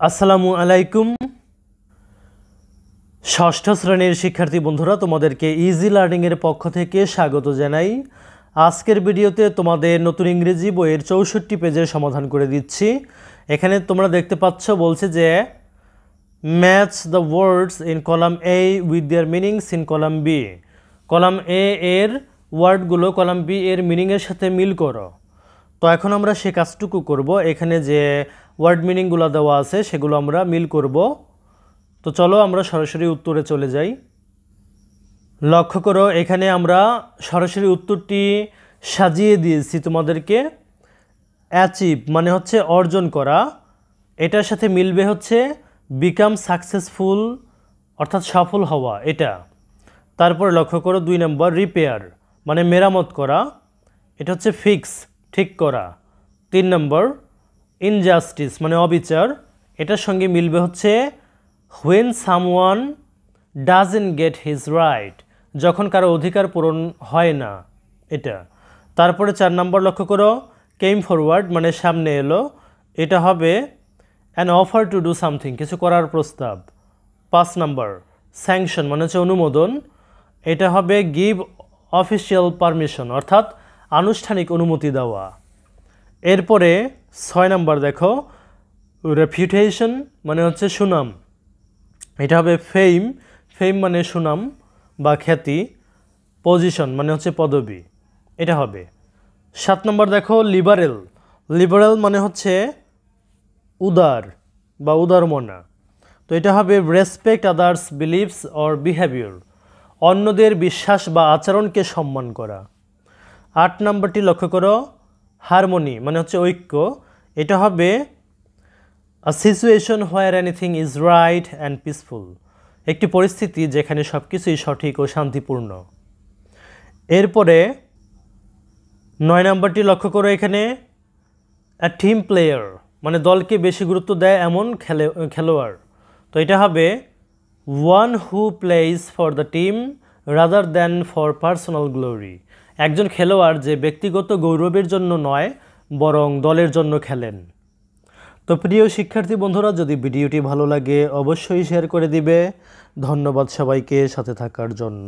আসসালামু আলাইকুম। ষষ্ঠ শ্রেণীর শিক্ষার্থী বন্ধুরা, তোমাদেরকে ইজি লার্নিংয়ের পক্ষ থেকে স্বাগত জানাই। আজকের ভিডিওতে তোমাদের নতুন ইংরেজি বইয়ের 64 পেজের সমাধান করে দিচ্ছি। এখানে তোমরা দেখতে পাচ্ছ বলছে যে match the words in column A with their meanings in column B. Column A এর ওয়ার্ডগুলো কলাম বি এর মিনিংয়ের সাথে মিল করো। তো এখন আমরা সে কাজটুকু করব। এখানে যে ওয়ার্ড মিনিংগুলো দেওয়া আছে সেগুলো আমরা মিল করব। তো চলো আমরা সরাসরি উত্তরে চলে যাই। লক্ষ্য করো, এখানে আমরা সরাসরি উত্তরটি সাজিয়ে দিয়েছি তোমাদেরকে। অ্যাচিভ মানে হচ্ছে অর্জন করা, এটার সাথে মিলবে হচ্ছে বিকাম সাকসেসফুল অর্থাৎ সফল হওয়া এটা। তারপরে লক্ষ্য করো 2 নম্বর রিপেয়ার মানে মেরামত করা, এটা হচ্ছে ফিক্স ঠিক করা। 3 নম্বর ইনজাস্টিস মানে অবিচার, এটার সঙ্গে মিলবে হচ্ছে when someone doesn't get his right যখন কারো অধিকার পূরণ হয় না এটা। তারপরে 4 নম্বর লক্ষ্য করো কেম ফরওয়ার্ড মানে সামনে এলো, এটা হবে an offer to do something কিছু করার প্রস্তাব। 5 নম্বর স্যাংশন মানে হচ্ছে অনুমোদন, এটা হবে গিভ অফিসিয়াল পারমিশন অর্থাৎ আনুষ্ঠানিক অনুমতি দেওয়া। এরপরে 6 নম্বর দেখো রেপুটেশন মানে হচ্ছে সুনাম, এটা হবে ফেম, ফেম মানে সুনাম বা খ্যাতি। পজিশন মানে হচ্ছে পদবি, এটা হবে। 7 নম্বর দেখো লিবারেল, লিবারেল মানে হচ্ছে উদার বা উদারমনা, তো এটা হবে respect others believes or behaviour অন্যদের বিশ্বাস বা আচরণকে সম্মান করা। 8 নম্বরটি লক্ষ্য করো হারমোনি মানে হচ্ছে ঐক্য, এটা হবে a situation where anything is right and peaceful একটি পরিস্থিতি যেখানে সব কিছুই সঠিক ও শান্তিপূর্ণ। এরপরে 9 নম্বরটি লক্ষ্য করো এখানে আ টিম প্লেয়ার মানে দলকে বেশি গুরুত্ব দেয় এমন খেলোয়াড়, তো এটা হবে one who plays for the team rather than for personal glory একজন খেলোয়াড় যে ব্যক্তিগত গৌরবের জন্য নয় বরং দলের জন্য খেলেন। তো প্রিয় শিক্ষার্থী বন্ধুরা, যদি ভিডিওটি ভালো লাগে অবশ্যই শেয়ার করে দিবে। ধন্যবাদ সবাইকে সাথে থাকার জন্য।